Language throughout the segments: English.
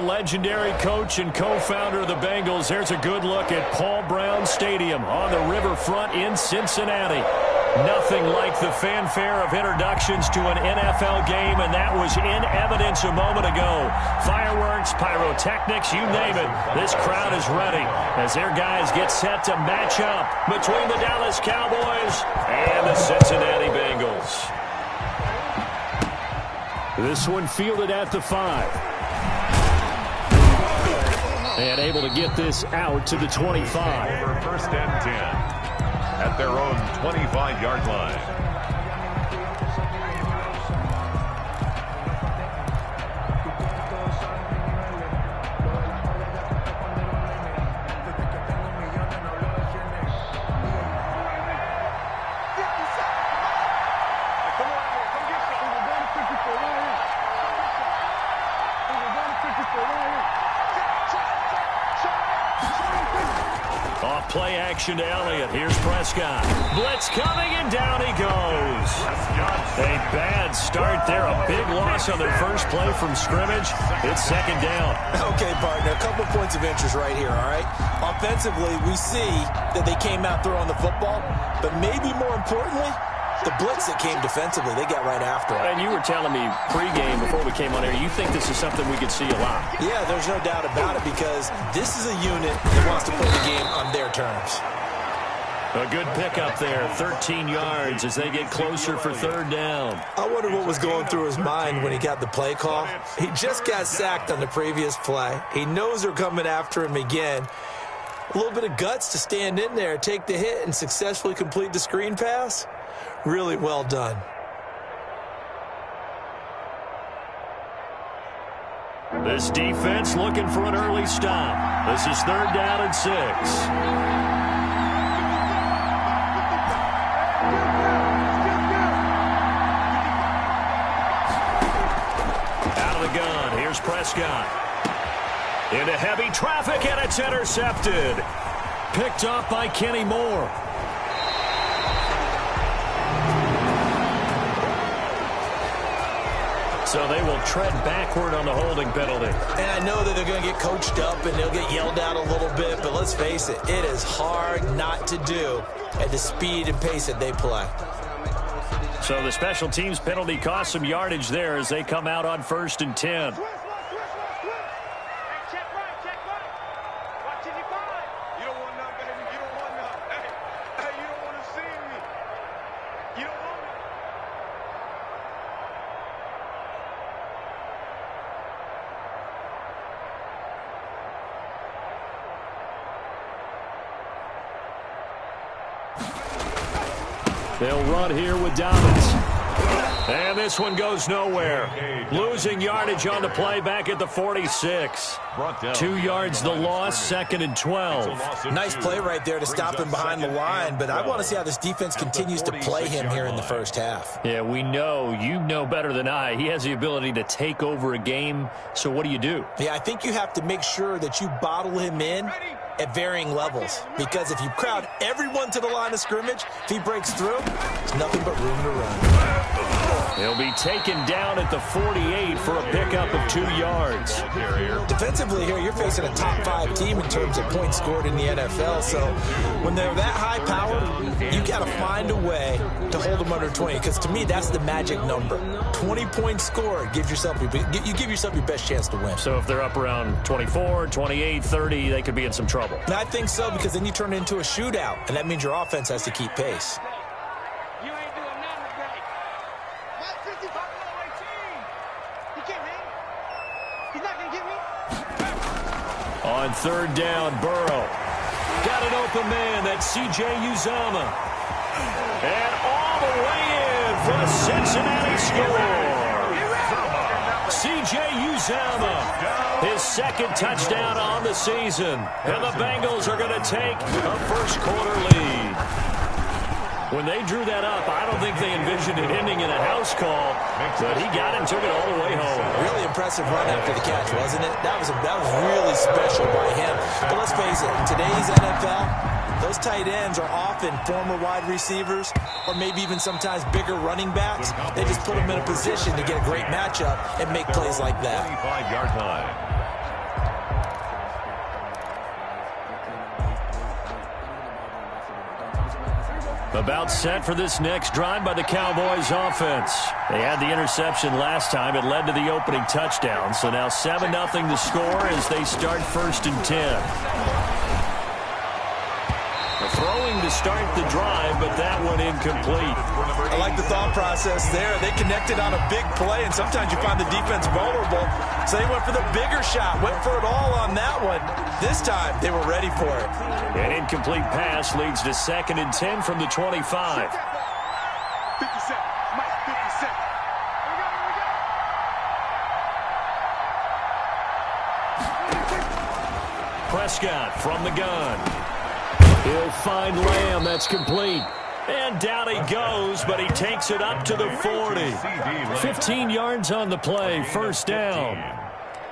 legendary coach and co-founder of the Bengals. There's a good look at Paul Brown Stadium on the riverfront in Cincinnati. Nothing like the fanfare of introductions to an NFL game, and that was in evidence a moment ago. Fireworks, pyrotechnics, you name it. This crowd is ready as their guys get set to match up between the Dallas Cowboys and the Cincinnati Bengals. This one fielded at the 5. And able to get this out to the 25. For first and 10 at their own 25-yard line. Play action to Elliott. Here's Prescott. Blitz coming, and down he goes. A bad start there. A big loss on their first play from scrimmage. It's second down. Okay, partner. A couple points of interest right here, all right? Offensively, we see that they came out throwing the football, but maybe more importantly, the blitz that came defensively, they got right after it. And you were telling me pregame before we came on air, you think this is something we could see a lot. Yeah, there's no doubt about it because this is a unit that wants to play the game on their terms. A good pickup there, 13 yards as they get closer for third down. I wonder what was going through his mind when he got the play call. He just got sacked on the previous play. He knows they're coming after him again. A little bit of guts to stand in there, take the hit, and successfully complete the screen pass. Really well done. This defense looking for an early stop. This is third down and 6. Out of the gun, here's Prescott. Into heavy traffic, and it's intercepted. Picked off by Kenny Moore. So they will tread backward on the holding penalty. And I know that they're going to get coached up and they'll get yelled at a little bit, but let's face it, it is hard not to do at the speed and pace that they play. So the special teams penalty cost some yardage there as they come out on 1st and 10. They'll run here with Dobbins. And this one goes nowhere. Losing yardage on the play back at the 46. 2 yards the loss, 2nd and 12. Nice play right there to stop him behind the line, but I want to see how this defense continues to play him here in the first half. Yeah, we know, you know better than I, he has the ability to take over a game, so what do you do? Yeah, I think you have to make sure that you bottle him in at varying levels, because if you crowd everyone to the line of scrimmage, if he breaks through, there's nothing but room to run. He'll be taken down at the 48 for a pickup of 2 yards. Defensively here, you're facing a top 5 team in terms of points scored in the NFL, so when they're that high powered, you got to find a way to hold them under 20, because to me, that's the magic number. 20 points scored, you give yourself your best chance to win. So if they're up around 24, 28, 30, they could be in some trouble. And I think so, because then you turn it into a shootout, and that means your offense has to keep pace. You ain't doing nothing today. My 55 18. He can't hang. He's not going to get me. On 3rd down, Burrow. Got an open man. That's C.J. Uzomah. And all the way in for the Cincinnati score. C.J. Uzomah, his 2nd touchdown on the season. And the Bengals are going to take a first-quarter lead. When they drew that up, I don't think they envisioned it ending in a house call, but he got it and took it all the way home. Really impressive run after the catch, wasn't it? That was really special by him. But let's face it, in today's NFL, those tight ends are often former wide receivers or maybe even sometimes bigger running backs. They just put them in a position to get a great matchup and make plays like that. 25-yard line. About set for this next drive by the Cowboys offense. They had the interception last time. It led to the opening touchdown. So now 7-0 to score as they start 1st and 10. Throwing to start the drive, but that one incomplete. I like the thought process there. They connected on a big play, and sometimes you find the defense vulnerable. So they went for the bigger shot, went for it all on that one. This time, they were ready for it. An incomplete pass leads to 2nd and 10 from the 25. 50 seconds. Mike, 50 seconds. Prescott from the gun. He'll find Lamb. That's complete. And down he goes, but he takes it up to the 40. 15 yards on the play, 1st down.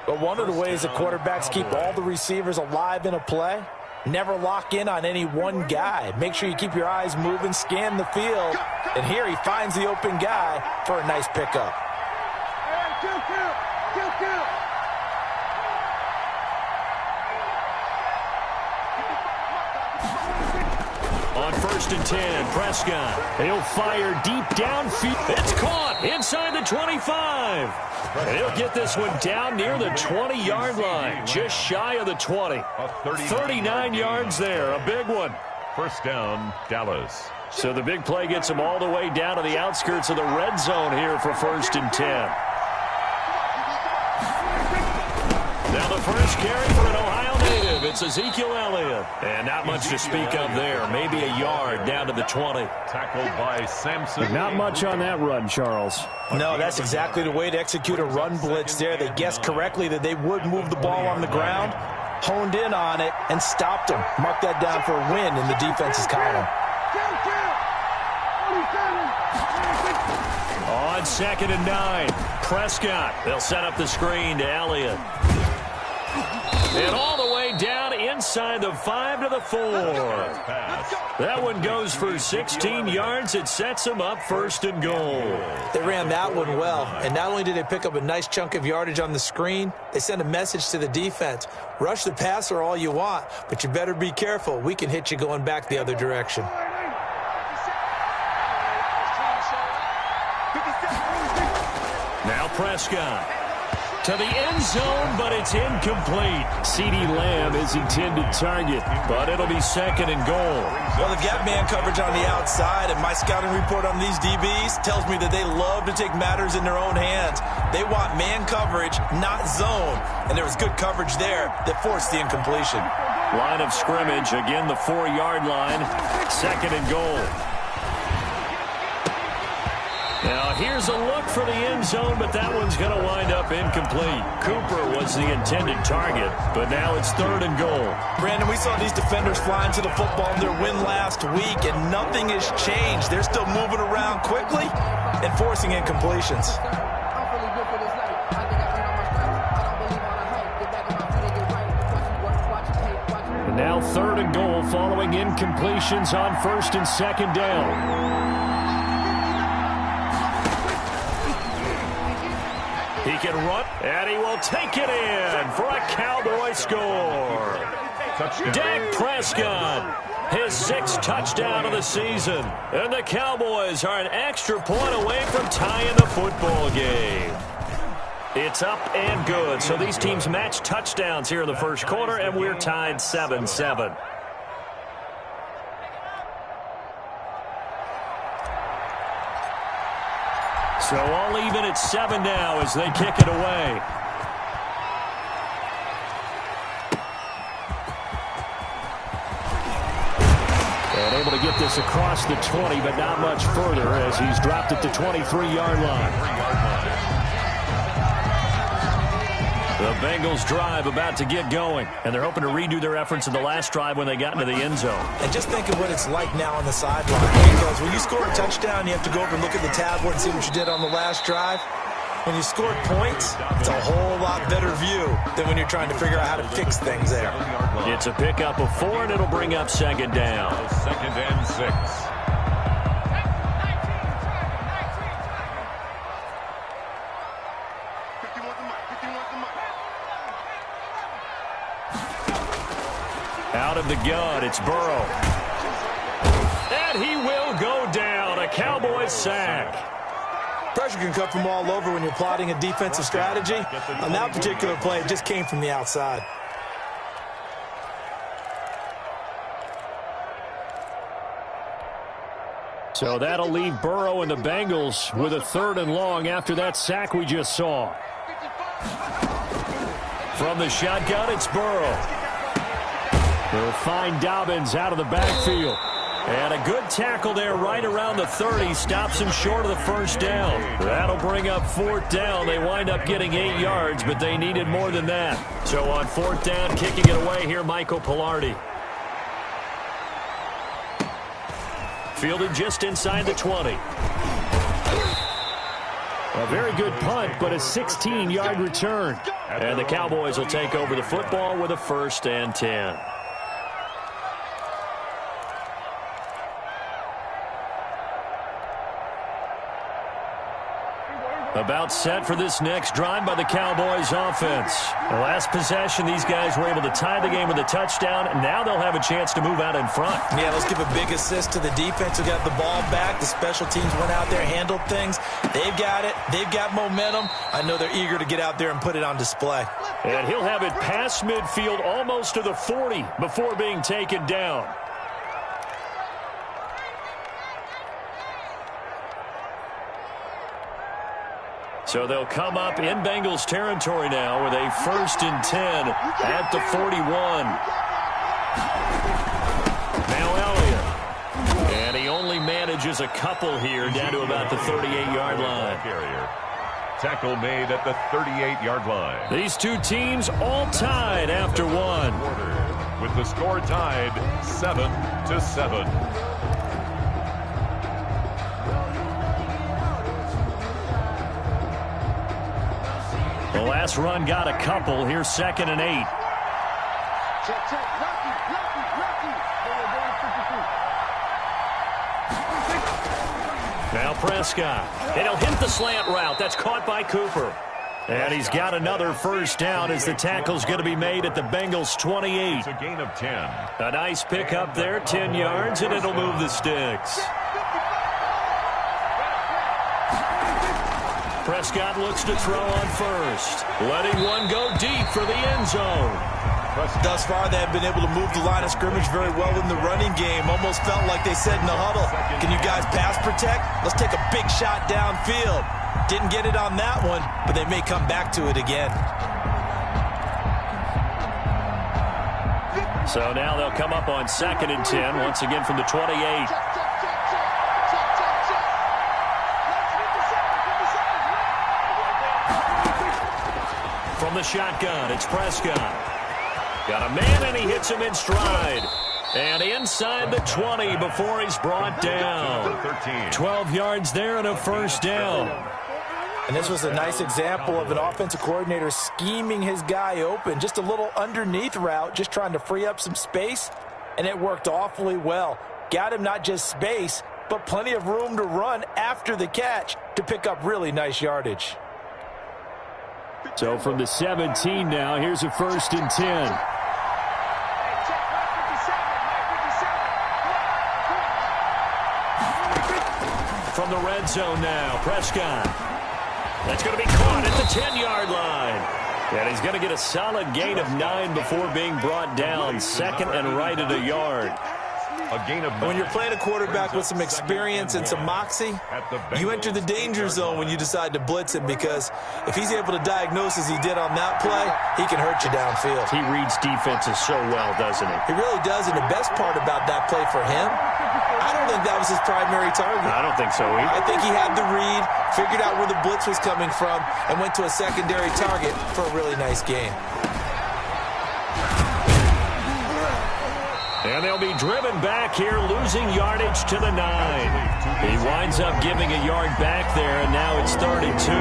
But one of the ways that quarterbacks keep all the receivers alive in a play, never lock in on any one guy. Make sure you keep your eyes moving, scan the field. And here he finds the open guy for a nice pickup. On 1st and 10, Prescott. He'll fire deep downfield. It's caught inside the 25. And he'll get this one down near the 20-yard line, just shy of the 20. 39 yards there, a big one. 1st down, Dallas. So the big play gets him all the way down to the outskirts of the red zone here for 1st and 10. Now the first carry for an Ohio native. It's Ezekiel Elliott. And not much to speak of there. Maybe a yard down to the 20. Tackled by Sampson. Not much on that run, Charles. No, that's exactly the way to execute a run blitz there. They guessed correctly that they would move the ball on the ground, honed in on it, and stopped them. Mark that down for a win in the defense's column. On 2nd and 9, Prescott. They'll set up the screen to Elliott. And all the way down inside the 5 to the 4. That one goes for 16 yards. It sets them up 1st and goal. They ran that one well, and not only did they pick up a nice chunk of yardage on the screen, they sent a message to the defense. Rush the passer all you want, but you better be careful. We can hit you going back the other direction. Now Prescott to the end zone, but it's incomplete. CeeDee Lamb is intended target, but it'll be 2nd and goal. Well, they've got man coverage on the outside, and my scouting report on these DBs tells me that they love to take matters in their own hands. They want man coverage, not zone, and there was good coverage there that forced the incompletion. Line of scrimmage, again the 4-yard line, 2nd and goal. Now, here's a look for the end zone, but that one's going to wind up incomplete. Cooper was the intended target, but now it's 3rd and goal. Brandon, we saw these defenders flying to the football in their win last week, and nothing has changed. They're still moving around quickly and forcing incompletions. And now 3rd and goal following incompletions on 1st and 2nd down. He can run, and he will take it in for a Cowboy score. Touchdown. Dak Prescott, his 6th touchdown of the season. And the Cowboys are an extra point away from tying the football game. It's up and good. So these teams match touchdowns here in the 1st quarter, and we're tied 7-7. So all even at 7 now as they kick it away. And able to get this across the 20, but not much further as he's dropped it to 23-yard line. The Bengals drive about to get going, and they're hoping to redo their efforts in the last drive when they got into the end zone. And just think of what it's like now on the sideline, because when you score a touchdown, you have to go over and look at the tablet and see what you did on the last drive. When you scored points, it's a whole lot better view than when you're trying to figure out how to fix things there. It's a pickup of 4, and it'll bring up 2nd down. 2nd and 6. Out of the gun, it's Burrow. And And he will go down. A Cowboys sack. Pressure can come from all over when you're plotting a defensive strategy. On that particular play, it just came from the outside. So that'll leave Burrow and the Bengals with a 3rd and long after that sack we just saw. From the shotgun, it's Burrow. They'll find Dobbins out of the backfield. And a good tackle there right around the 30. Stops him short of the first down. That'll bring up 4th down. They wind up getting 8 yards, but they needed more than that. So on 4th down, kicking it away here, Michael Pilardi. Fielded just inside the 20. A very good punt, but a 16-yard return. And the Cowboys will take over the football with a 1st and 10. About set for this next drive by the Cowboys offense. The last possession, these guys were able to tie the game with a touchdown. Now they'll have a chance to move out in front. Yeah, let's give a big assist to the defense who got the ball back. The special teams went out there, handled things. They've got it. They've got momentum. I know they're eager to get out there and put it on display. And he'll have it past midfield almost to the 40 before being taken down. So they'll come up in Bengals territory now with a 1st and 10 at the 41. Now Elliott. And he only manages a couple here down to about the 38-yard line. Tackle made at the 38-yard line. These two teams all tied after one. With the score tied 7-7. The last run got a couple. Here's 2nd and 8. Now Prescott. And he'll hit the slant route. That's caught by Cooper. And he's got another 1st down as the tackle's going to be made at the Bengals 28. It's a gain of 10. A nice pickup there, 10 yards, and it'll move the sticks. Prescott looks to throw on 1st. Letting one go deep for the end zone. Thus far, they have been able to move the line of scrimmage very well in the running game. Almost felt like they said in the huddle, can you guys pass protect? Let's take a big shot downfield. Didn't get it on that one, but they may come back to it again. So now they'll come up on 2nd and 10, once again from the 28. From the shotgun, it's Prescott. Got a man, and he hits him in stride. And inside the 20 before he's brought down. 12 yards there and a 1st down. And this was a nice example of an offensive coordinator scheming his guy open. Just a little underneath route, just trying to free up some space. And it worked awfully well. Got him not just space, but plenty of room to run after the catch to pick up really nice yardage. So from the 17 now, here's a 1st and 10. From the red zone now, Prescott. That's going to be caught at the 10-yard line. And he's going to get a solid gain of 9 before being brought down. 2nd and right at a yard. When you're playing a quarterback with some experience and some moxie, you enter the danger zone when you decide to blitz him, because if he's able to diagnose as he did on that play, he can hurt you downfield. He reads defenses so well, doesn't he? He really does, and the best part about that play for him, I don't think that was his primary target. I don't think so either. I think he had the read, figured out where the blitz was coming from, and went to a secondary target for a really nice gain. And they'll be driven back here, losing yardage to the 9. He winds up giving a yard back there, and now it's 3rd and 2.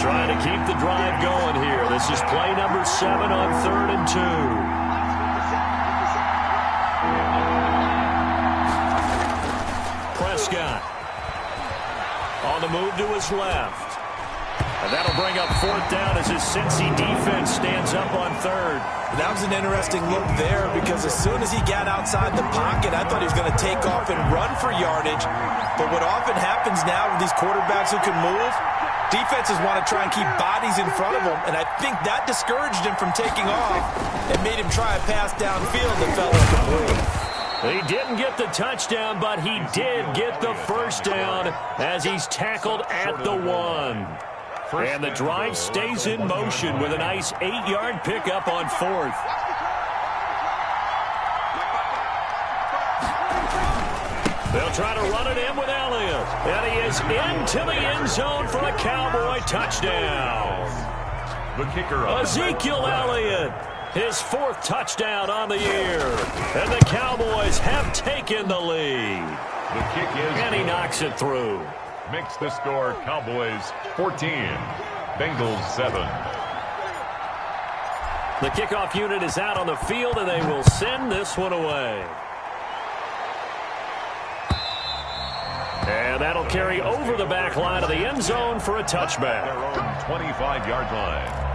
Trying to keep the drive going here. This is play number 7 on 3rd and 2. Prescott on the move to his left. And that'll bring up 4th down as his Cincy defense stands up on 3rd. That was an interesting look there because as soon as he got outside the pocket, I thought he was going to take off and run for yardage. But what often happens now with these quarterbacks who can move, defenses want to try and keep bodies in front of them. And I think that discouraged him from taking off and made him try a pass downfield that fell incomplete. He didn't get the touchdown, but he did get the 1st down as he's tackled at the 1. And the drive stays in motion with a nice 8-yard pickup on 4th. They'll try to run it in with Elliott. And he is into the end zone for a Cowboy touchdown. The kicker, Ezekiel Elliott, his 4th touchdown on the year. And the Cowboys have taken the lead. The kick is, and he knocks it through. Makes the score Cowboys 14, Bengals 7. The kickoff unit is out on the field, and they will send this one away. And that'll carry over the back line of the end zone for a touchback. Their own 25-yard line.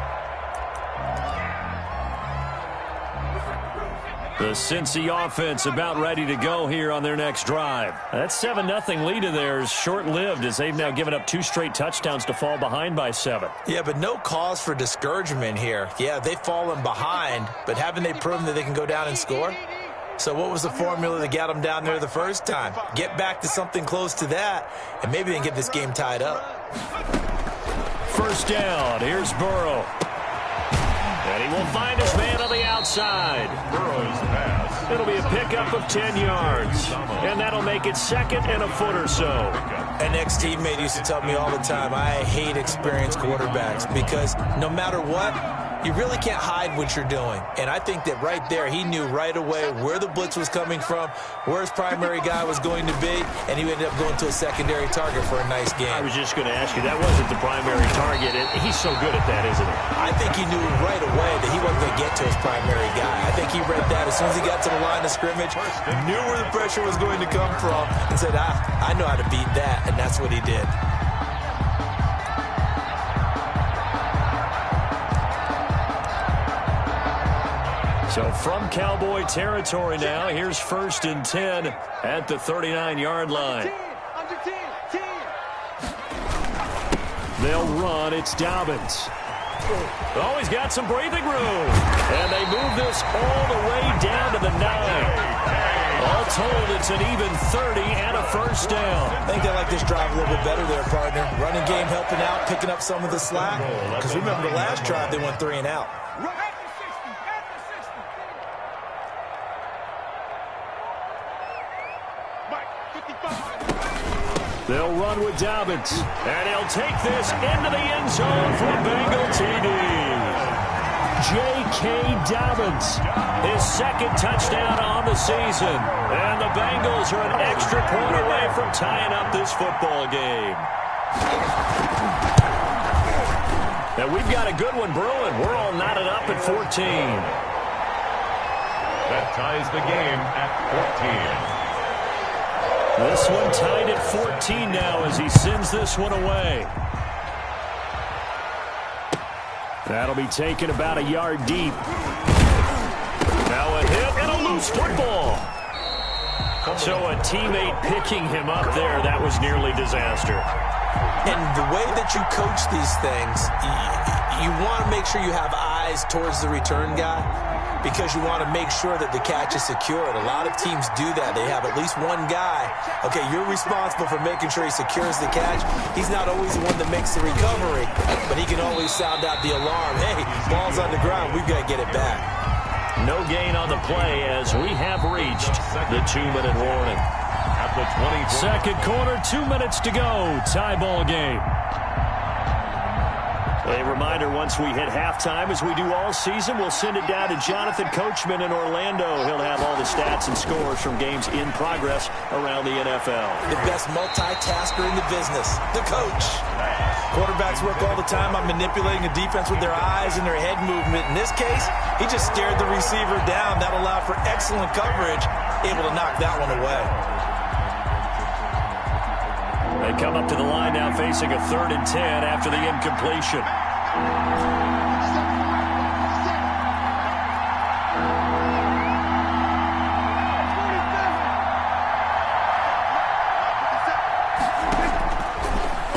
The Cincy offense about ready to go here on their next drive. That 7-0 lead of theirs short-lived as they've now given up 2 straight touchdowns to fall behind by 7. Yeah, but no cause for discouragement here. Yeah, they've fallen behind, but haven't they proven that they can go down and score? So what was the formula that got them down there the first time? Get back to something close to that, and maybe they can get this game tied up. 1st down. Here's Burrow. And he will find his man on the outside. Burrow's pass. It'll be a pickup of 10 yards. And that'll make it 2nd and a foot or so. An ex-teammate used to tell me all the time, I hate experienced quarterbacks because no matter what, you really can't hide what you're doing. And I think that right there, he knew right away where the blitz was coming from, where his primary guy was going to be, and he ended up going to a secondary target for a nice game. I was just going to ask you, that wasn't the primary target. He's so good at that, isn't he? I think he knew right away that he wasn't going to get to his primary guy. I think he read that as soon as he got to the line of scrimmage, knew where the pressure was going to come from, and said, I know how to beat that, and that's what he did. So from Cowboy territory now, here's 1st and 10 at the 39-yard line. They'll run. It's Dobbins. Oh, he's got some breathing room. And they move this all the way down to the 9. All told, it's an even 30 and a 1st down. I think they like this drive a little bit better there, partner. Running game helping out, picking up some of the slack. Because remember the last drive, they went 3 and out. They'll run with Dobbins. And he'll take this into the end zone for a Bengal TD. J.K. Dobbins, his 2nd touchdown on the season. And the Bengals are an extra point away from tying up this football game. Now we've got a good one brewing. We're all knotted up at 14. That ties the game at 14. This one tied at 14 now as he sends this one away. That'll be taken about a yard deep. Now a hit and a loose football. So a teammate picking him up there, that was nearly disaster. And the way that you coach these things, you want to make sure you have eyes towards the return guy because you want to make sure that the catch is secured. A lot of teams do that. They have at least one guy. Okay, you're responsible for making sure he secures the catch. He's not always the one that makes the recovery, but he can always sound out the alarm. Hey, ball's on the ground. We've got to get it back. No gain on the play as we have reached the 2-minute warning. At the 24. 2nd quarter, 2 minutes to go. Tie ball game. A reminder, once we hit halftime, as we do all season, we'll send it down to Jonathan Coachman in Orlando. He'll have all the stats and scores from games in progress around the NFL. The best multitasker in the business, the coach. Quarterbacks work all the time on manipulating the defense with their eyes and their head movement. In this case, he just stared the receiver down. That allowed for excellent coverage, able to knock that one away. They come up to the line now facing a 3rd and 10 after the incompletion.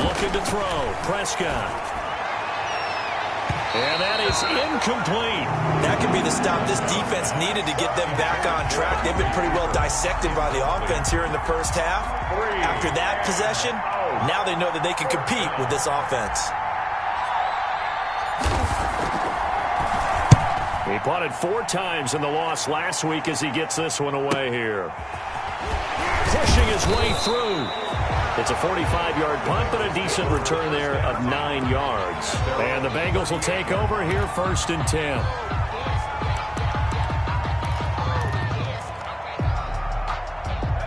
Looking to throw. Prescott. And that is incomplete. That could be the stop this defense needed to get them back on track. They've been pretty well dissected by the offense here in the first half. After that possession, now they know that they can compete with this offense. He punted 4 times in the loss last week as he gets this one away here. Pushing his way through. It's a 45-yard punt, but a decent return there of 9 yards. And the Bengals will take over here 1st and 10.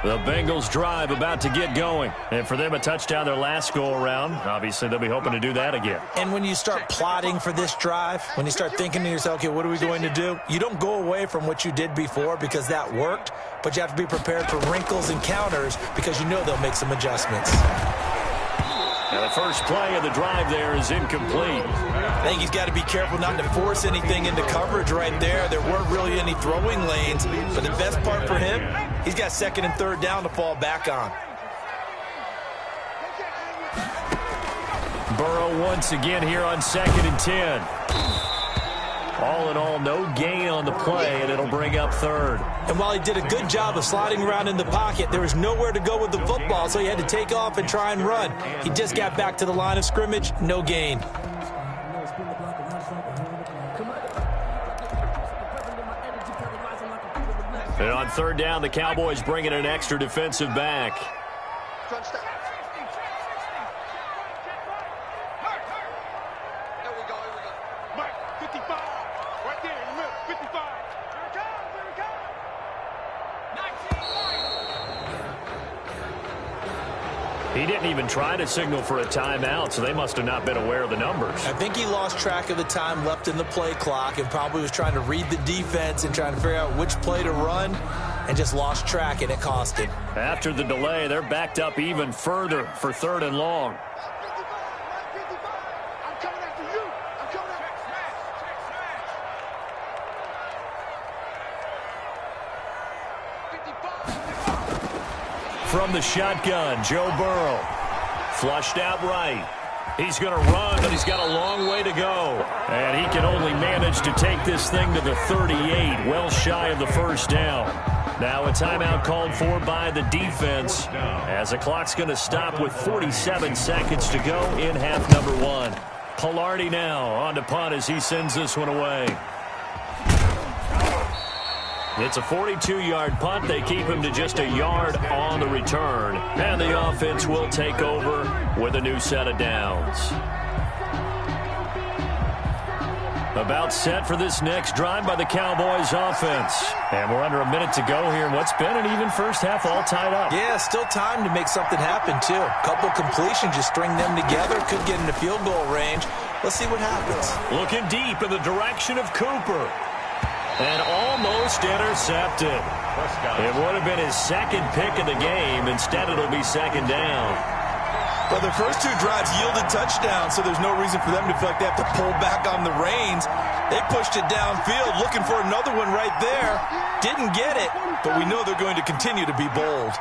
The Bengals drive about to get going. And for them, a touchdown their last go-around. Obviously, they'll be hoping to do that again. And when you start plotting for this drive, when you start thinking to yourself, okay, what are we going to do? You don't go away from what you did before because that worked, but you have to be prepared for wrinkles and counters because you know they'll make some adjustments. Now, the first play of the drive there is incomplete. I think he's got to be careful not to force anything into coverage right there. There weren't really any throwing lanes, but the best part for him, he's got 2nd and 3rd down to fall back on. Burrow once again here on 2nd and 10. All in all, no gain on the play, and it'll bring up 3rd. And while he did a good job of sliding around in the pocket, there was nowhere to go with the football, so he had to take off and try and run. He just got back to the line of scrimmage, no gain. And on 3rd down, the Cowboys bring in an extra defensive back. He didn't even try to signal for a timeout, so they must have not been aware of the numbers. I think he lost track of the time left in the play clock and probably was trying to read the defense and trying to figure out which play to run and just lost track, and it cost him. After the delay, they're backed up even further for 3rd and long. From the shotgun, Joe Burrow. Flushed out right. He's going to run, but he's got a long way to go. And he can only manage to take this thing to the 38, well shy of the 1st down. Now a timeout called for by the defense as the clock's going to stop with 47 seconds to go in half number 1. Pilardi now on to punt as he sends this one away. It's a 42-yard punt. They keep him to just a yard on the return. And the offense will take over with a new set of downs. About set for this next drive by the Cowboys offense. And we're under a minute to go here in what's been an even first half all tied up. Yeah, still time to make something happen, too. A couple completions, just string them together. Could get into field goal range. Let's see what happens. Looking deep in the direction of Cooper. And almost intercepted. It would have been his 2nd pick of the game. Instead, it'll be 2nd down. Well, their first 2 drives yielded touchdowns, so there's no reason for them to feel like they have to pull back on the reins. They pushed it downfield, looking for another one right there. Didn't get it, but we know they're going to continue to be bold.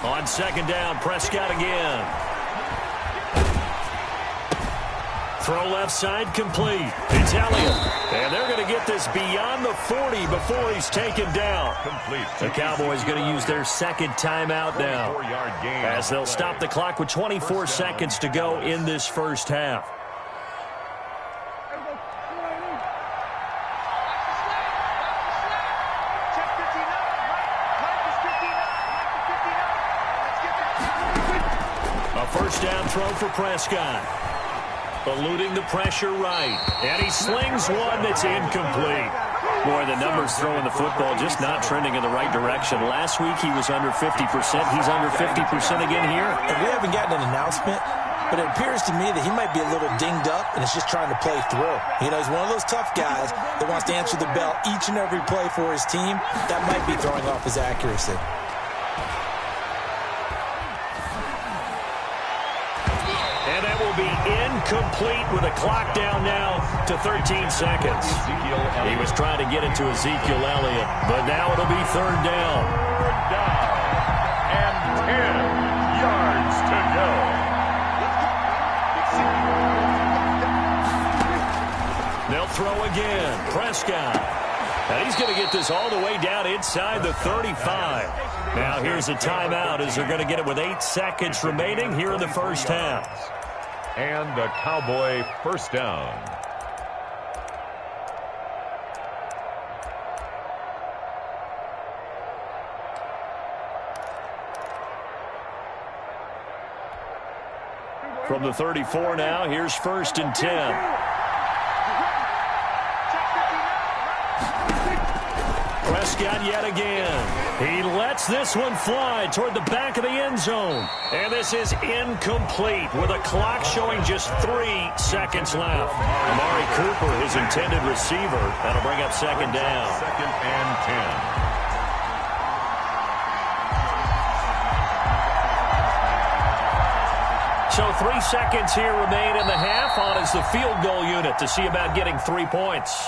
On 2nd down, Prescott again. Throw left side complete. It's Elliott. And they're going to get this beyond the 40 before he's taken down. The Cowboys going to use their 2nd timeout now as they'll stop the clock with 24 seconds to go in this first half. A 1st down throw for Prescott. Eluding the pressure right. And he slings one that's incomplete. Boy, the numbers throwing the football just not trending in the right direction. Last week he was under 50%. He's under 50% again here. And we haven't gotten an announcement, but it appears to me that he might be a little dinged up and is just trying to play through. You know, he's one of those tough guys that wants to answer the bell each and every play for his team. That might be throwing off his accuracy. incomplete with a clock down now to 13 seconds. He was trying to get it to Ezekiel Elliott, but now it'll be third down. Third down and 10 yards to go. They'll throw again. Prescott. And he's going to get this all the way down inside the 35. Now here's a timeout as they're going to get it with 8 seconds remaining here in the first half. And a Cowboy first down. From the 34 now, here's 1st and 10. Prescott yet again. He lets this one fly toward the back of the end zone. And this is incomplete with a clock showing just 3 seconds left. Amari Cooper, his intended receiver. That'll bring up second down. 2nd and 10. So 3 seconds here remain in the half. On is the field goal unit to see about getting 3 points.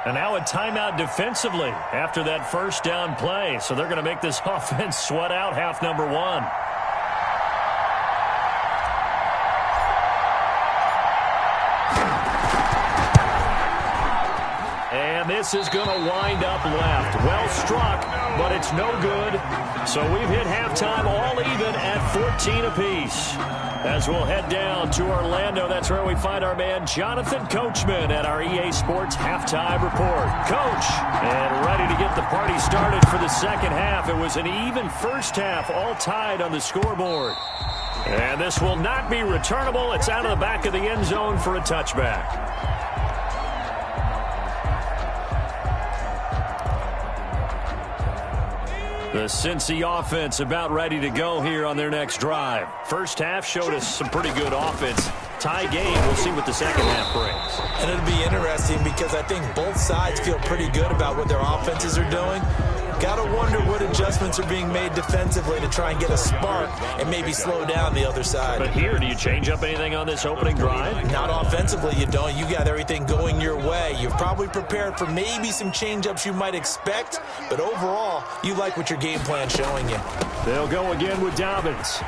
And now a timeout defensively after that first down play. So they're going to make this offense sweat out half number 1. And this is going to wind up left. Well struck, but it's no good. So we've hit halftime all even at 14 apiece. As we'll head down to Orlando, that's where we find our man Jonathan Coachman at our EA Sports Halftime Report. Coach, and ready to get the party started for the second half. It was an even first half, all tied on the scoreboard. And this will not be returnable. It's out of the back of the end zone for a touchback. The Cincy offense about ready to go here on their next drive. First half showed us some pretty good offense. Tie game. We'll see what the second half brings. And it'll be interesting because I think both sides feel pretty good about what their offenses are doing. Got to wonder what adjustments are being made defensively to try and get a spark and maybe slow down the other side. But here, do you change up anything on this opening drive? Not offensively, you don't. You got everything going your way. You've probably prepared for maybe some change-ups you might expect, but overall, you like what your game plan's showing you. They'll go again with Dobbins.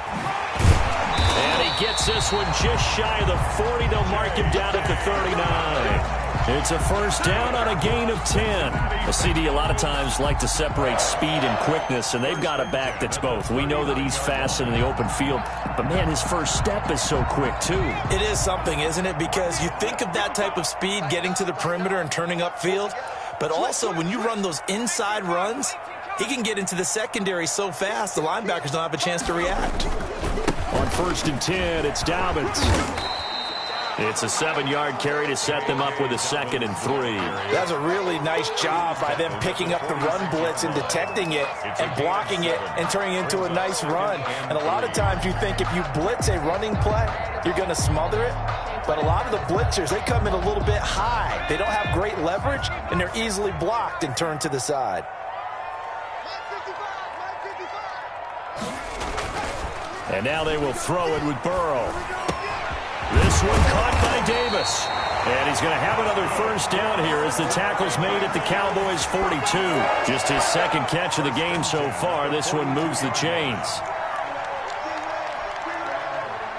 And he gets this one just shy of the 40. They'll mark him down at the 39. It's a first down on a gain of 10. A CD a lot of times like to separate speed and quickness, and they've got a back that's both. We know that he's fast in the open field, but, man, his first step is so quick, too. It is something, isn't it? Because you think of that type of speed getting to the perimeter and turning upfield, but also when you run those inside runs, he can get into the secondary so fast the linebackers don't have a chance to react. On 1st and 10, it's Dobbins. It's a 7-yard carry to set them up with a 2nd and 3. That's a really nice job by them picking up the run blitz and detecting it and blocking it and turning it into a nice run. And a lot of times you think if you blitz a running play, you're going to smother it. But a lot of the blitzers, they come in a little bit high. They don't have great leverage, and they're easily blocked and turned to the side. And now they will throw it with Burrow. This one caught by Davis. And he's going to have another first down here as the tackle's made at the Cowboys' 42. Just his second catch of the game so far. This one moves the chains.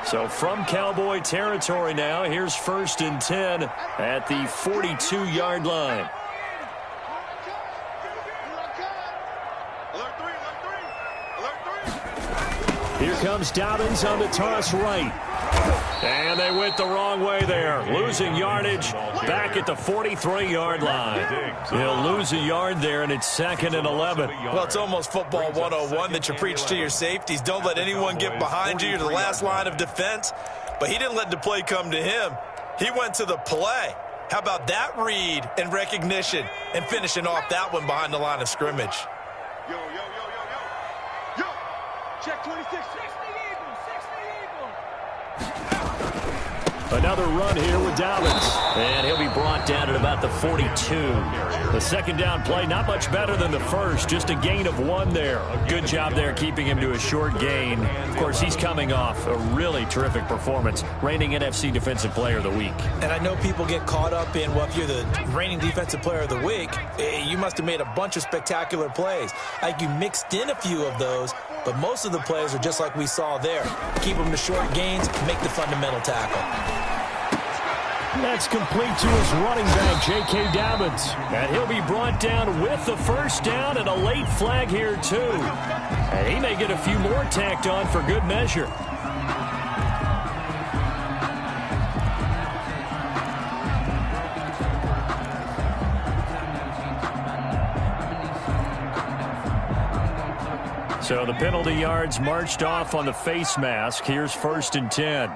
So from Cowboy territory now, here's 1st and 10 at the 42-yard line. Here comes Dobbins on the toss right. And they went the wrong way there. Losing yardage back at the 43-yard line. He'll lose a yard there, and it's 2nd and 11. Well, it's almost football 101 that you preach to your safeties. Don't let anyone get behind you. You're the last line of defense. But he didn't let the play come to him. He went to the play. How about that read and recognition and finishing off that one behind the line of scrimmage? Yo. Check 26. 60 Eagle. Another run here with Dobbins. And he'll be brought down at about the 42. The second down play, not much better than the first. Just a gain of 1 there. Good job there keeping him to a short gain. Of course, he's coming off a really terrific performance. Reigning NFC Defensive Player of the Week. And I know people get caught up in, well, if you're the reigning Defensive Player of the Week, you must have made a bunch of spectacular plays. Like you mixed in a few of those, but most of the plays are just like we saw there. Keep them to short gains, make the fundamental tackle. That's complete to his running back, J.K. Dobbins. And he'll be brought down with the first down and a late flag here, too. And he may get a few more tacked on for good measure. So the penalty yards marched off on the face mask. Here's 1st and 10.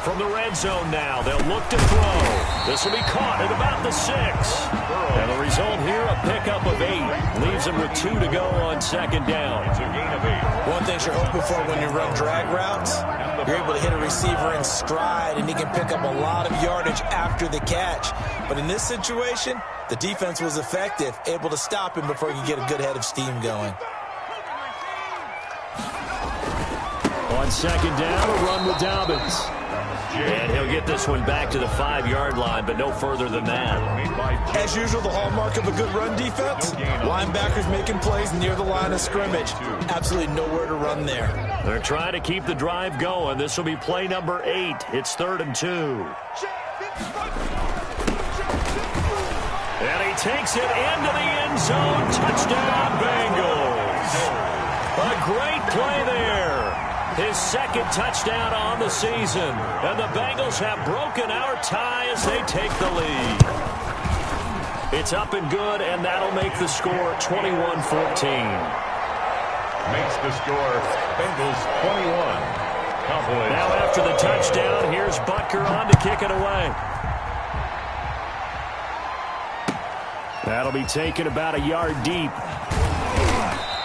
From the red zone now, they'll look to throw. This will be caught at about the 6. And the result here, a pickup of 8. Leaves him with 2 to go on 2nd down. One thing you're hoping for when you run drag routes, you're able to hit a receiver in stride, and he can pick up a lot of yardage after the catch. But in this situation, the defense was effective, able to stop him before he could get a good head of steam going. On 2nd down, a run with Dobbins. And he'll get this one back to the 5-yard line, but no further than that. As usual, the hallmark of a good run defense, linebackers making plays near the line of scrimmage. Absolutely nowhere to run there. They're trying to keep the drive going. This will be play number 8. It's 3rd and 2. And he takes it into the end zone. Touchdown, Bengals. A great play there. His 2nd touchdown on the season. And the Bengals have broken our tie as they take the lead. It's up and good, and that'll make the score 21-14. Makes the score Bengals 21. Cowboys. Now after the touchdown, here's Butker on to kick it away. That'll be taken about a yard deep.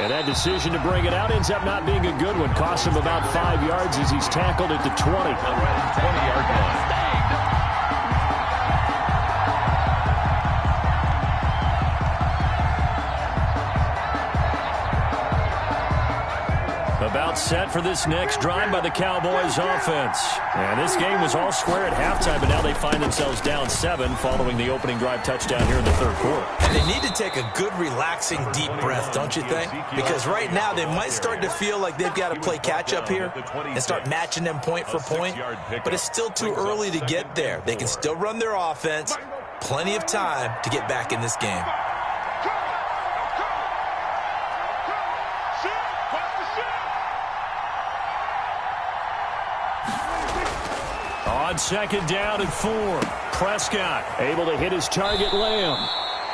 And that decision to bring it out ends up not being a good one. Costs him about 5 yards as he's tackled at the 20. 20-yard line. About set for this next drive by the Cowboys offense. And this game was all square at halftime, but now they find themselves down 7 following the opening drive touchdown here in the 3rd quarter. And they need to take a good, relaxing, deep breath, don't you think? Because right now they might start to feel like they've got to play catch-up here and start matching them point for point. But it's still too early to get there. They can still run their offense. Plenty of time to get back in this game. On 2nd down and 4, Prescott able to hit his target, Lamb.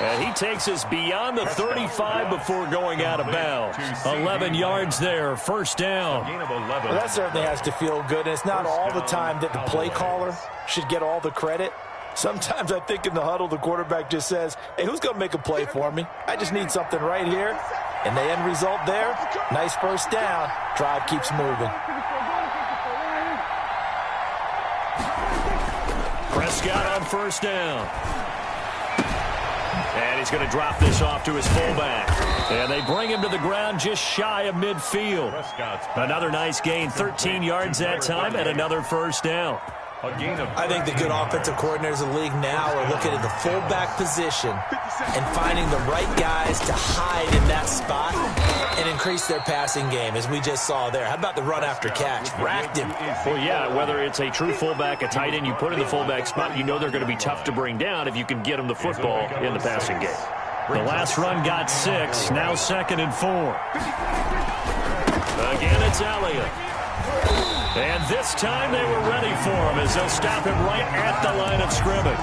And he takes us beyond the 35 before going out of bounds. 11 yards there, 1st down. Well, that certainly has to feel good. And it's not all the time that the play caller should get all the credit. Sometimes I think in the huddle, the quarterback just says, hey, who's going to make a play for me? I just need something right here. And the end result there, nice 1st down. Drive keeps moving. Prescott on 1st down. And he's going to drop this off to his fullback. And they bring him to the ground just shy of midfield. Another nice gain, 13 yards that time, and another 1st down. I think the good offensive coordinators in the league now are looking at the fullback position and finding the right guys to hide in that spot and increase their passing game, as we just saw there. How about the run after catch? Racked him. Well, yeah, whether it's a true fullback, a tight end, you put in the fullback spot, you know they're going to be tough to bring down if you can get them the football in the passing game. The last run got 6, now 2nd and 4. Again, it's Elliott. And this time they were ready for him as they'll stop him right at the line of scrimmage.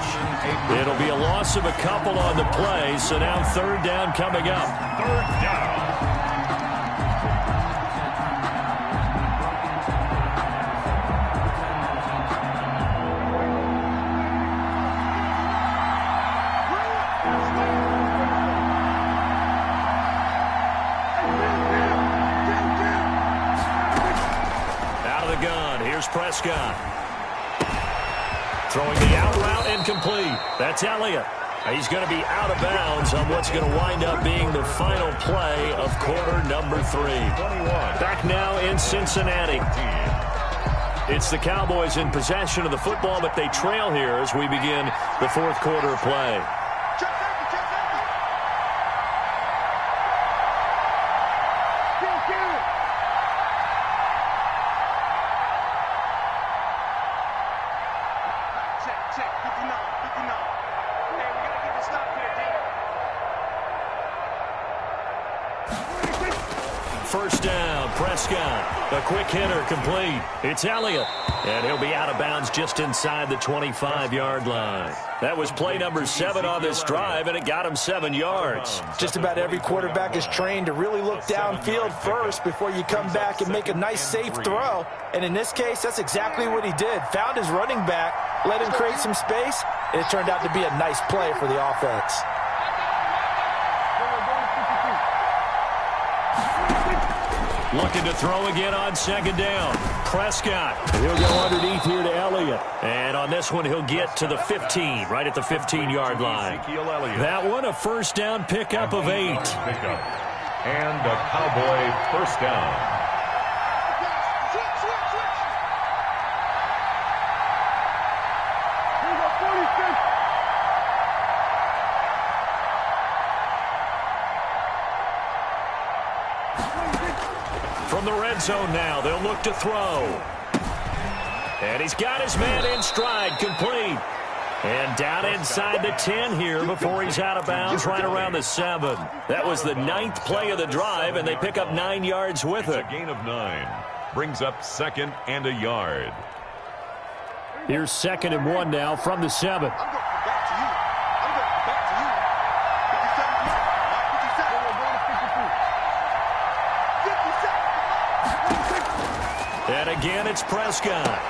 It'll be a loss of a couple on the play, so now 3rd down coming up. 3rd down. Prescott. Throwing the out route incomplete. That's Elliott. He's going to be out of bounds on what's going to wind up being the final play of quarter number 3. Back now in Cincinnati. It's the Cowboys in possession of the football, but they trail here as we begin the fourth quarter play. First down, Prescott. A quick hitter complete. It's Elliott. And he'll be out of bounds just inside the 25-yard line. That was play number 7 on this drive, and it got him 7 yards. Just about every quarterback is trained to really look downfield first before you come back and make a nice, safe throw. And in this case, that's exactly what he did. Found his running back, let him create some space, and it turned out to be a nice play for the offense. Looking to throw again on second down. Prescott. He'll go underneath here to Elliott. And on this one, he'll get to the 15, right at the 15-yard line. Ezekiel Elliott. That one, a first down pickup of 8. And a Cowboy first down. From the red zone now, they'll look to throw. And he's got his man in stride, complete. And down inside the 10 here before he's out of bounds, right around the 7. That was the 9th play of the drive, and they pick up 9 yards with it. A gain of 9. Brings up 2nd and a yard. Here's 2nd and 1 now from the 7. And again, it's Prescott.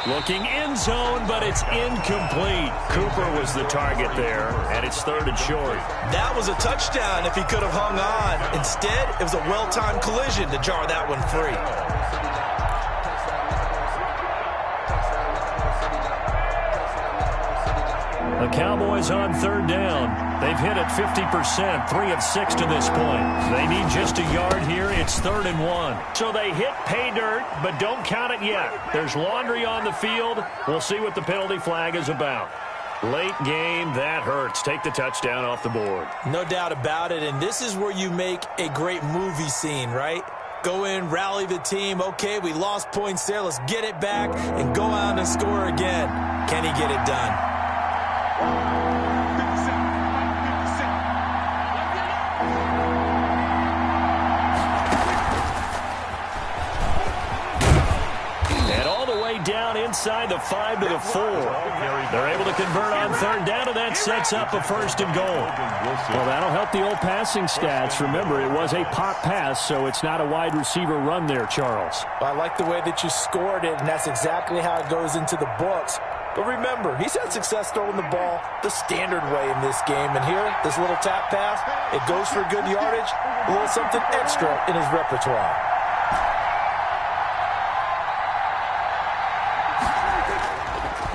Looking end zone, but it's incomplete. Cooper was the target there, and it's 3rd and short. That was a touchdown if he could have hung on. Instead, it was a well-timed collision to jar that one free. The Cowboys on 3rd down. They've hit it 50%, 3 of 6 to this point. They need just a yard here. It's 3rd and 1. So they hit pay dirt, but don't count it yet. There's laundry on the field. We'll see what the penalty flag is about. Late game, that hurts. Take the touchdown off the board. No doubt about it, and this is where you make a great movie scene, right? Go in, rally the team. Okay, we lost points there. Let's get it back and go out and score again. Can he get it done? And all the way down inside the 5 to the 4. They're able to convert on 3rd down, and that sets up a 1st and goal. Well, that'll help the old passing stats. Remember, it was a pop pass, so it's not a wide receiver run there, Charles. I like the way that you scored it, and that's exactly how it goes into the books. But remember, he's had success throwing the ball the standard way in this game. And here, this little tap pass, it goes for good yardage, a little something extra in his repertoire.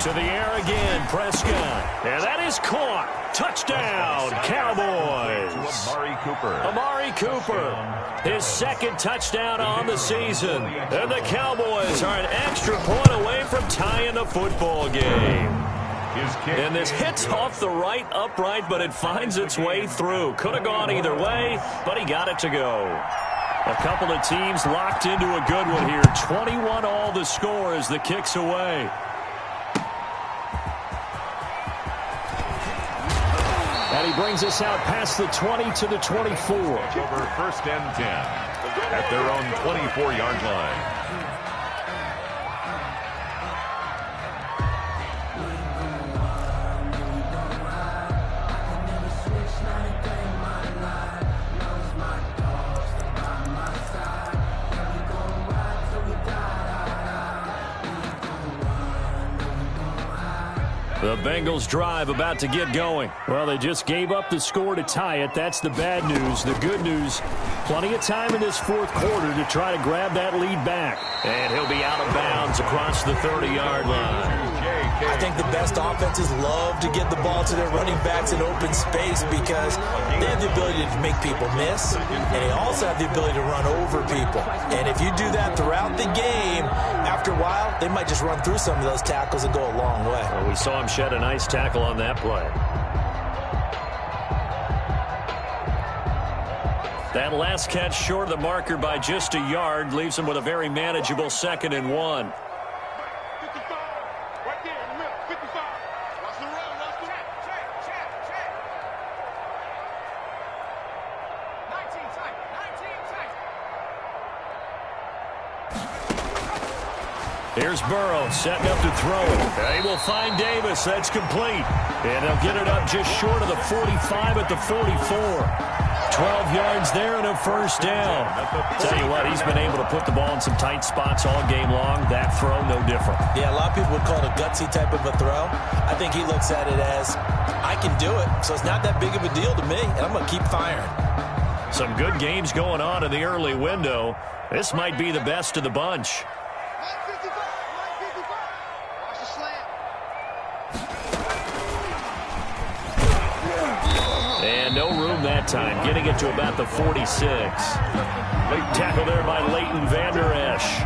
To the air again, Prescott. And that is caught. Touchdown, Cowboys. Amari Cooper, his 2nd touchdown on the season. And the Cowboys are an extra point away from tying the football game. And this hits off the right upright, but it finds its way through. Could have gone either way, but he got it to go. A couple of teams locked into a good one here. 21 all the score as the kick's away. And he brings us out past the 20 to the 24. Over 1st and 10 at their own 24-yard line. The Bengals drive about to get going. Well, they just gave up the score to tie it. That's the bad news. The good news, plenty of time in this fourth quarter to try to grab that lead back. And he'll be out of bounds across the 30-yard line. I think the best offenses love to get the ball to their running backs in open space because they have the ability to make people miss, and they also have the ability to run over people. And if you do that throughout the game, after a while, they might just run through some of those tackles and go a long way. Well, we saw him shed a nice tackle on that play. That last catch short of the marker by just a yard leaves him with a very manageable 2nd and 1. Here's Burrow setting up to throw it. They will find Davis. That's complete. And they'll get it up just short of the 45 at the 44. 12 yards there and a first down. Tell you what, he's been able to put the ball in some tight spots all game long. That throw, no different. Yeah, a lot of people would call it a gutsy type of a throw. I think he looks at it as, I can do it, so it's not that big of a deal to me, and I'm going to keep firing. Some good games going on in the early window. This might be the best of the bunch. And no room that time, getting it to about the 46. Big tackle there by Leighton Vander Esch.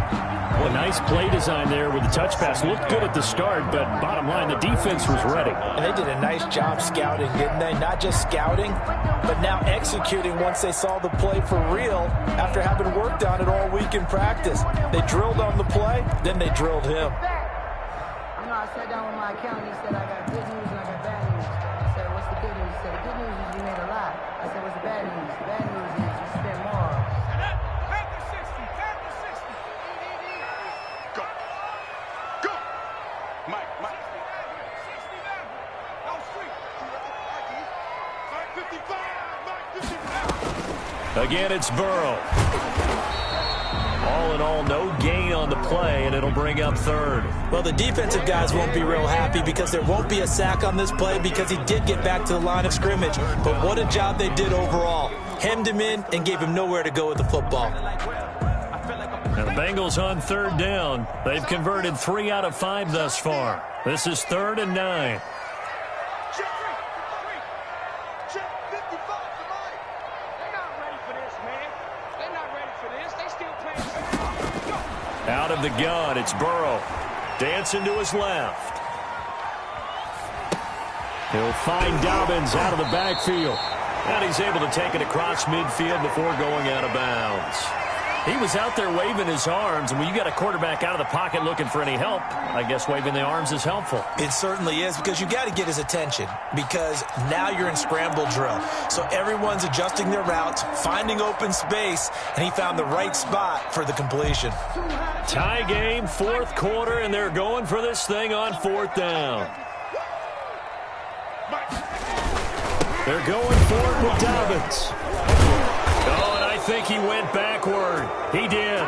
Well, nice play design there with the touch pass. Looked good at the start, but bottom line, the defense was ready. And they did a nice job scouting, didn't they? Not just scouting, but now executing once they saw the play for real after having worked on it all week in practice. They drilled on the play, then they drilled him. You know, I sat down with my accountant. He said, I got good news and I got bad news. I said, what's the good news? He said, the good news is you made a lot. I said, what's the bad news? The bad news is you spent more. Again, it's Burrow. All in all, no gain on the play, and it'll bring up 3rd. Well, the defensive guys won't be real happy because there won't be a sack on this play because he did get back to the line of scrimmage. But what a job they did overall. Hemmed him in and gave him nowhere to go with the football. Now the Bengals on 3rd down. They've converted 3 out of 5 thus far. This is 3rd and 9. Out of the gun, it's Burrow. Dancing to his left. He'll find Dobbins out of the backfield. And he's able to take it across midfield before going out of bounds. He was out there waving his arms, and when you got a quarterback out of the pocket looking for any help, I guess waving the arms is helpful. It certainly is, because you got to get his attention, because now you're in scramble drill. So everyone's adjusting their routes, finding open space, and he found the right spot for the completion. Tie game, 4th quarter, and they're going for this thing on 4th down. They're going for it with Dobbins. Oh, and I think he went backward. He did.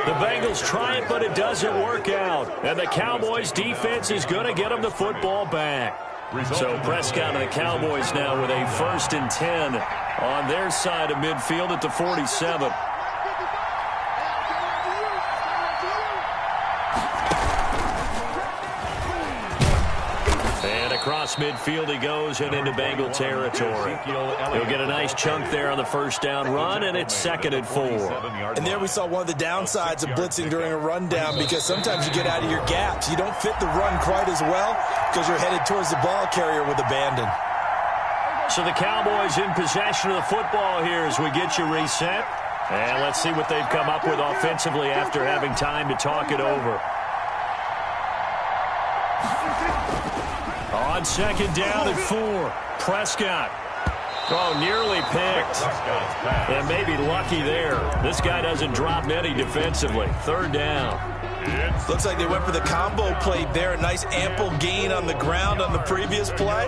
The Bengals try it, but it doesn't work out. And the Cowboys' defense is going to get them the football back. So Prescott and the Cowboys now with a 1st and 10 on their side of midfield at the 47. Across midfield he goes and into Bengal territory. He'll get a nice chunk there on the 1st down run, and it's 2nd and 4. And there we saw one of the downsides of blitzing during a rundown, because sometimes you get out of your gaps. You don't fit the run quite as well because you're headed towards the ball carrier with abandon. So the Cowboys in possession of the football here as we get you reset. And let's see what they've come up with offensively after having time to talk it over. On 2nd down and 4, Prescott. Oh, nearly picked. And maybe lucky there. This guy doesn't drop many defensively. 3rd down. Looks like they went for the combo play there. A nice ample gain on the ground on the previous play.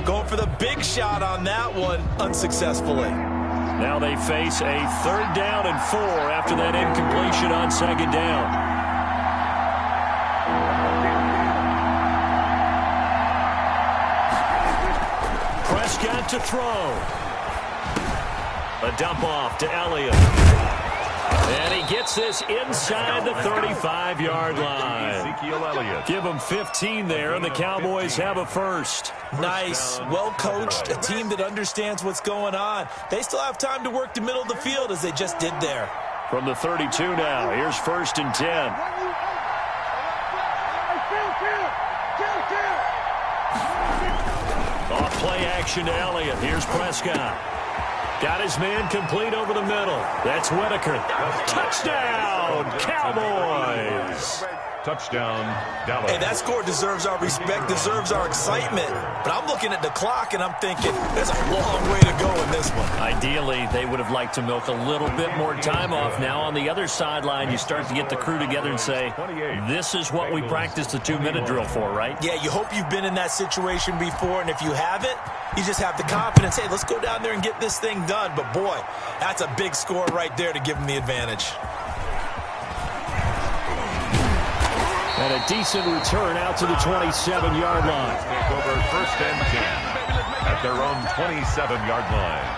Going for the big shot on that one unsuccessfully. Now they face a 3rd down and 4 after that incompletion on 2nd down. Prescott to throw. A dump off to Elliott. And he gets this inside the 35-yard line. Ezekiel Elliott. Give him 15 there, and the Cowboys have a first. Nice, well-coached, a team that understands what's going on. They still have time to work the middle of the field as they just did there. From the 32 now, here's 1st and 10. Off play action to Elliott. Here's Prescott. Got his man complete over the middle. That's Whitaker. Touchdown, Cowboys. Touchdown, Dallas. Hey, that score deserves our respect, deserves our excitement. But I'm looking at the clock, and I'm thinking there's a long way to go in this one. Ideally, they would have liked to milk a little bit more time off. Now, on the other sideline, you start to get the crew together and say, this is what we practiced the 2-minute drill for, right? Yeah, you hope you've been in that situation before, and if you haven't, you just have the confidence, hey, let's go down there and get this thing done. But, boy, that's a big score right there to give them the advantage. And a decent return out to the 27-yard line. Take over 1st and 10 at their own 27-yard line.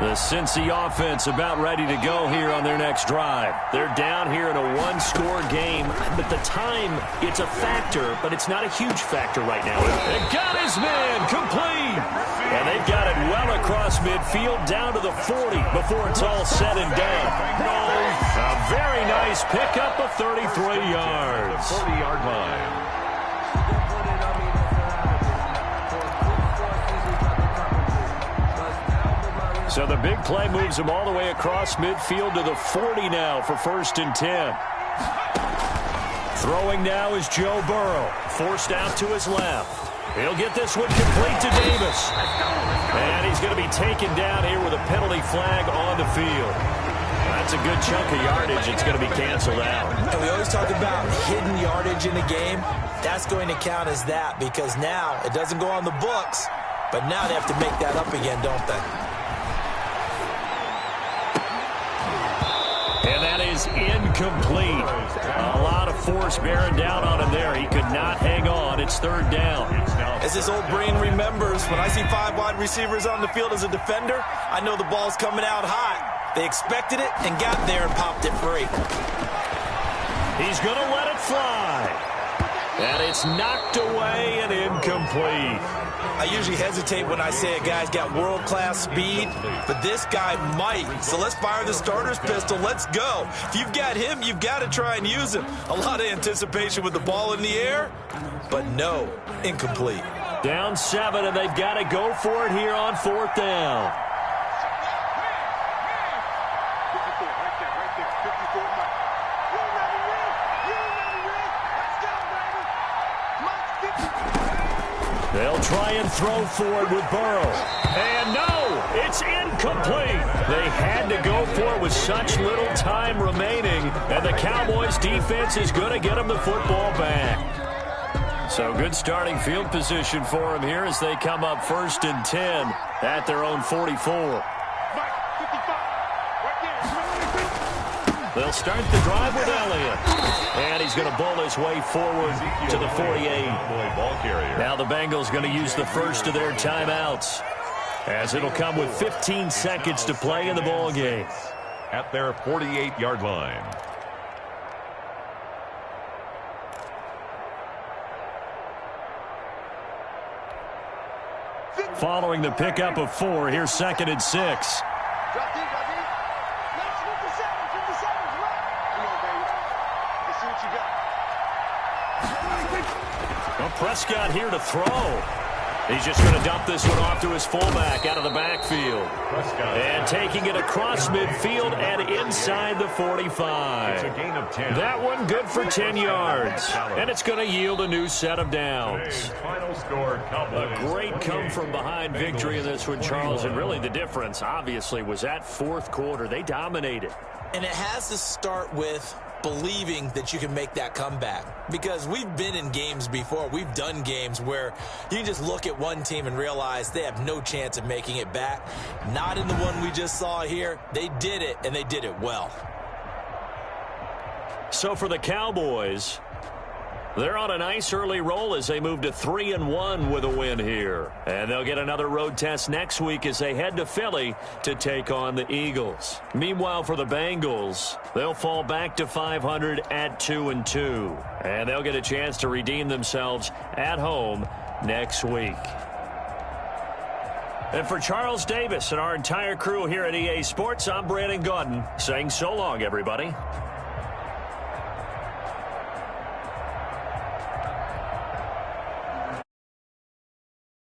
The Cincy offense about ready to go here on their next drive. They're down here in a one-score game, but the time, it's a factor, but it's not a huge factor right now. And got his man complete. And they've got it well across midfield down to the 40 before it's all said and done. A very nice pickup of 33 yards. 40-yard line. So the big play moves him all the way across midfield to the 40 now for 1st and 10. Throwing now is Joe Burrow, forced out to his left. He'll get this one complete to Davis. And he's going to be taken down here with a penalty flag on the field. That's a good chunk of yardage. It's going to be canceled out. And we always talk about hidden yardage in a game. That's going to count as that because now it doesn't go on the books, but now they have to make that up again, don't they? And that is incomplete. A lot of force bearing down on him there. He could not hang on. It's 3rd down. As his old brain remembers, when I see 5 wide receivers on the field as a defender, I know the ball's coming out hot. They expected it and got there and popped it free. He's going to let it fly. And it's knocked away and incomplete. I usually hesitate when I say a guy's got world-class speed, but this guy might. So let's fire the starter's pistol. Let's go. If you've got him, you've got to try and use him. A lot of anticipation with the ball in the air, but no, incomplete. Down 7, and they've got to go for it here on 4th down. They'll try and throw forward with Burrow. And no, it's incomplete. They had to go for it with such little time remaining, and the Cowboys defense is going to get them the football back. So good starting field position for them here as they come up 1st and 10 at their own 44. They'll start the drive with Elliott. And he's going to bowl his way forward to the 48. Now the Bengals going to use the first of their timeouts, as it'll come with 15 seconds to play in the ball game. At their 48-yard line. Following the pickup of 4, here's 2nd and 6. Well, Prescott here to throw. He's just going to dump this one off to his fullback out of the backfield. And taking it across midfield and inside the 45. It's a gain of 10. That one good for 10 yards. And it's going to yield a new set of downs. Final score, Cowboys. A great come-from-behind victory in this one, Charles. And really the difference, obviously, was that 4th quarter. They dominated. And it has to start with believing that you can make that comeback, because we've been in games before. We've done games where you just look at one team and realize they have no chance of making it back. Not in the one we just saw here. They did it, and they did it well. So for the Cowboys, they're on a nice early roll as they move to 3-1 with a win here. And they'll get another road test next week as they head to Philly to take on the Eagles. Meanwhile, for the Bengals, they'll fall back to 500 at 2-2. And they'll get a chance to redeem themselves at home next week. And for Charles Davis and our entire crew here at EA Sports, I'm Brandon Gaudin saying so long, everybody.